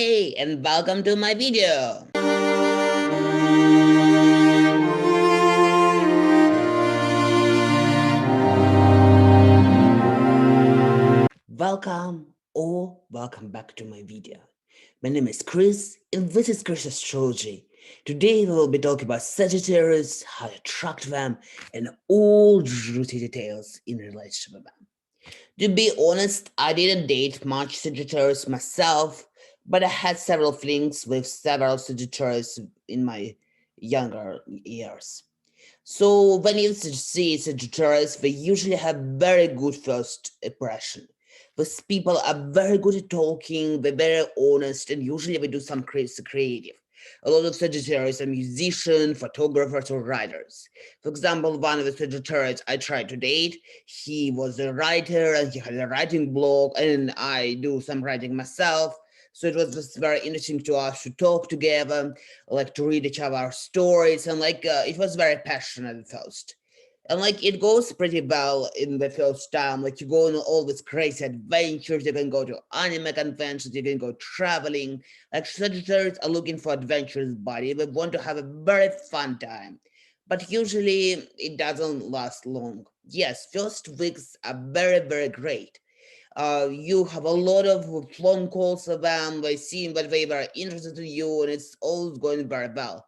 Hey, and welcome to my video. Welcome back to my video. My name is Chris, and this is Chris Astrology. Today we will be talking about Sagittarius, how to attract them, and all juicy details in relationship with them. To be honest, I didn't date much Sagittarius myself, but I had several flings with several Sagittarius in my younger years. So when you see Sagittarius, they usually have very good first impression. These people are very good at talking, they're very honest, and usually they do some creative. A lot of Sagittarius are musicians, photographers, or writers. For example, one of the Sagittarius I tried to date, he was a writer and he had a writing blog, and I do some writing myself. So it was just very interesting to us to talk together, like to read each other's stories, and it was very passionate at first. And it goes pretty well in the first time. Like you go on all these crazy adventures, you can go to anime conventions, you can go traveling. Like Sagittarius are looking for adventurous body. They want to have a very fun time. But usually it doesn't last long. Yes, first weeks are very, very great. You have a lot of phone calls with them, they seem that they were interested in you, and it's all going very well.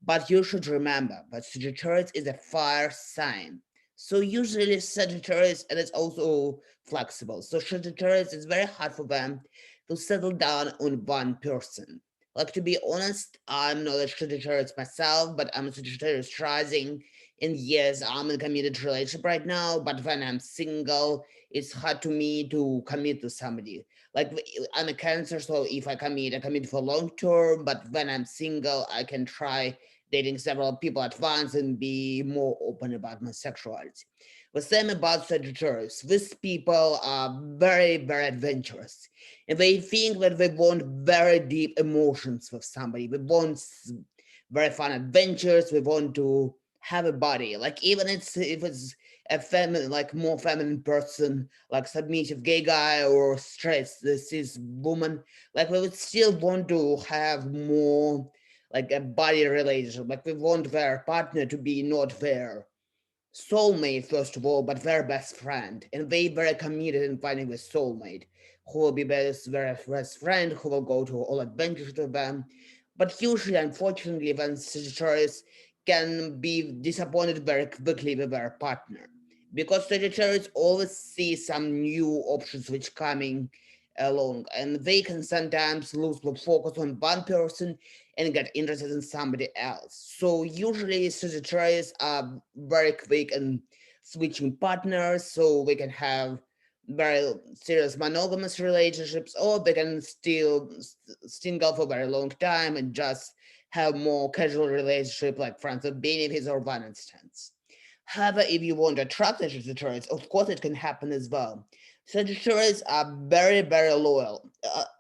But you should remember that Sagittarius is a fire sign. So usually Sagittarius, and it's also flexible. So Sagittarius is very hard for them to settle down on one person. Like to be honest, I'm not a Sagittarius myself, but I'm a Sagittarius rising. And yes, I'm in a committed relationship right now, but when I'm single, it's hard to me to commit to somebody. Like I'm a Cancer, so if I commit for long term. But when I'm single, I can try dating several people at once and be more open about my sexuality. The same about Sagittarius. These people are very, very adventurous, and they think that they want very deep emotions with somebody. They want very fun adventures. They want to have a body, like even if it's a feminine, like more feminine person, like submissive gay guy or straight cis woman, like we would still want to have more like a body relationship. Like we want their partner to be not their soulmate first of all, but their best friend, and they very committed in finding the soulmate who will be their best friend, who will go to all adventures with them. But usually, unfortunately, when Sagittarius can be disappointed very quickly with their partner, because Sagittarius always see some new options which coming along, and they can sometimes lose the focus on one person and get interested in somebody else. So usually Sagittarius are very quick in switching partners, so we can have very serious monogamous relationships, or they can still single for a very long time and just have more casual relationship like friends with benefits or one instance. However, if you want to attract Sagittarius, of course it can happen as well. Sagittarius are very, very loyal.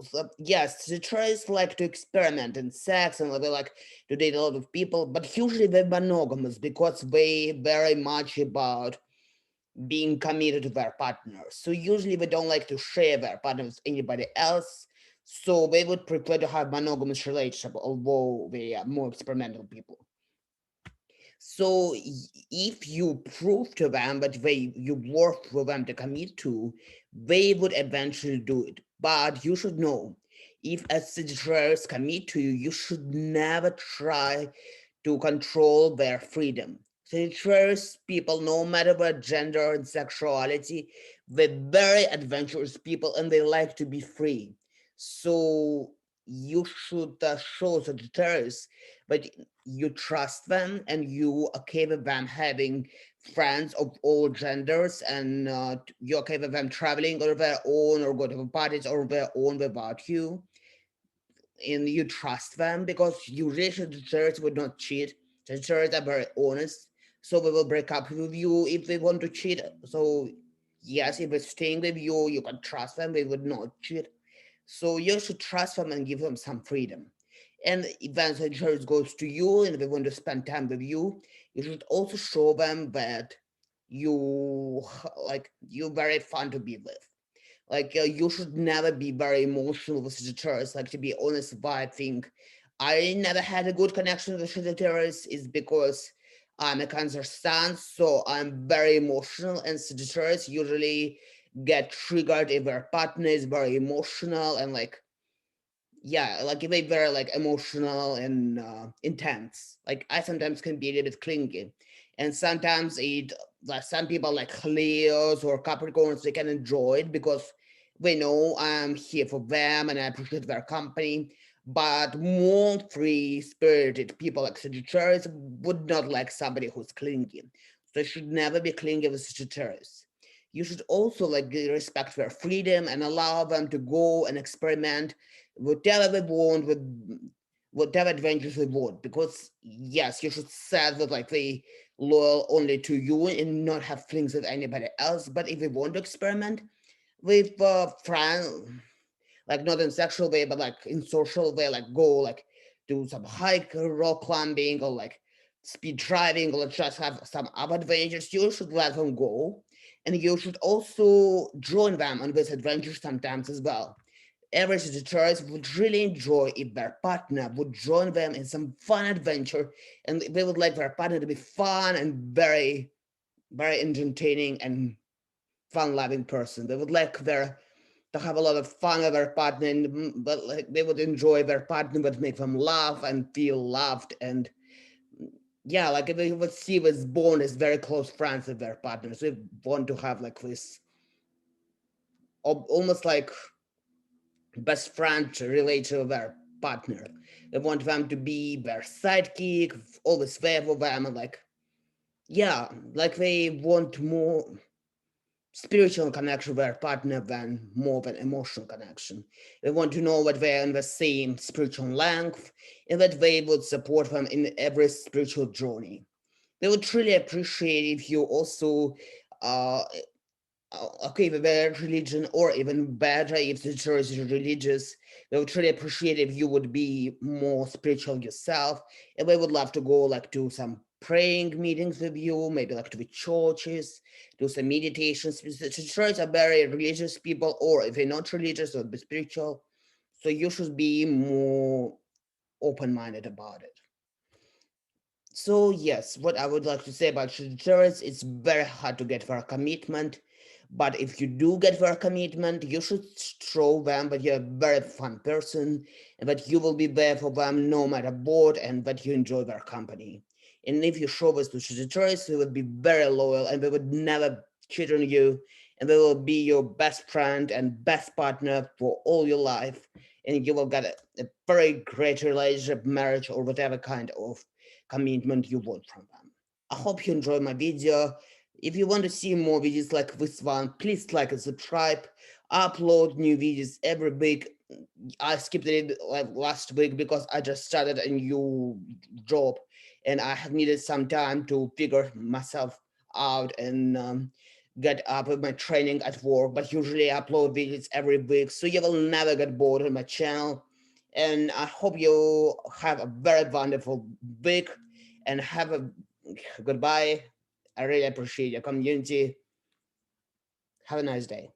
So yes, Sagittarius like to experiment in sex and they like to date a lot of people, but usually they're monogamous because they very much about being committed to their partner. So usually they don't like to share their partner with anybody else. So they would prefer to have monogamous relationship, although they are more experimental people. So if you prove to them that you worth for them to commit to, they would eventually do it. But you should know, if a Sagittarius commit to you, you should never try to control their freedom. Sagittarius people, no matter their gender and sexuality, they're very adventurous people and they like to be free. So you should show Sagittarius but you trust them and you okay with them having friends of all genders, and you're okay with them traveling on their own or go to parties on their own without you, and you trust them because usually the church would not cheat. The church are very honest, so we will break up with you if they want to cheat. So yes, if they're staying with you, you can trust them, they would not cheat. So you should trust them and give them some freedom. And when the church goes to you and they want to spend time with you, you should also show them that you you're very fun to be with. Like you should never be very emotional with Sagittarius. Like to be honest, why I think I never had a good connection with Sagittarius is because I'm a Cancer sun, so I'm very emotional, and Sagittarius usually get triggered if their partner is very emotional and like yeah, like if they very like emotional and intense. Like I sometimes can be a little bit clingy, and sometimes it like some people like Leos or Capricorns they can enjoy it because they know I'm here for them and I appreciate their company. But more free spirited people like Sagittarius would not like somebody who's clingy. So you should never be clingy with Sagittarius. You should also like respect their freedom and allow them to go and experiment whatever they want with whatever adventures they want. Because yes, you should say that like they loyal only to you and not have feelings with anybody else. But if they want to experiment with friends, like not in sexual way, but like in social way, like go like do some hike, rock climbing, or like speed driving, or just have some other adventures, you should let them go. And you should also join them on these adventures sometimes as well. Every Sagittarius would really enjoy if their partner would join them in some fun adventure, and they would like their partner to be fun and very, very entertaining and fun-loving person. They would like their to have a lot of fun with their partner, but like they would enjoy their partner, but make them laugh and feel loved. And yeah, like if they would see this bond as very close friends with their partners, they want to have like this almost like best friend relate to their partner. They want them to be their sidekick, always there for them, and like yeah, like they want more spiritual connection with their partner than more of an emotional connection. They want to know that they're in the same spiritual length and that they would support them in every spiritual journey. They would truly appreciate if you also uh, okay, with their religion, or even better, if the church is religious, they would really appreciate if you would be more spiritual yourself, and they would love to go like to some praying meetings with you, maybe like to the churches, do some meditations. The church are very religious people, or if they're not religious or spiritual, so you should be more open-minded about it. So yes, what I would like to say about Sagittarius, it's very hard to get for a commitment. But if you do get for a commitment, you should show them that you're a very fun person and that you will be there for them no matter what and that you enjoy their company. And if you show this to Sagittarius, they would be very loyal and they would never cheat on you and they will be your best friend and best partner for all your life. And you will get a very great relationship, marriage, or whatever kind of commitment you want from them. I hope you enjoyed my video. If you want to see more videos like this one, please like and subscribe. I upload new videos every week. I skipped it like last week because I just started a new job and I have needed some time to figure myself out and get up with my training at work. But usually I upload videos every week, so you will never get bored on my channel. And I hope you have a very wonderful week and have a goodbye. I really appreciate your community. Have a nice day.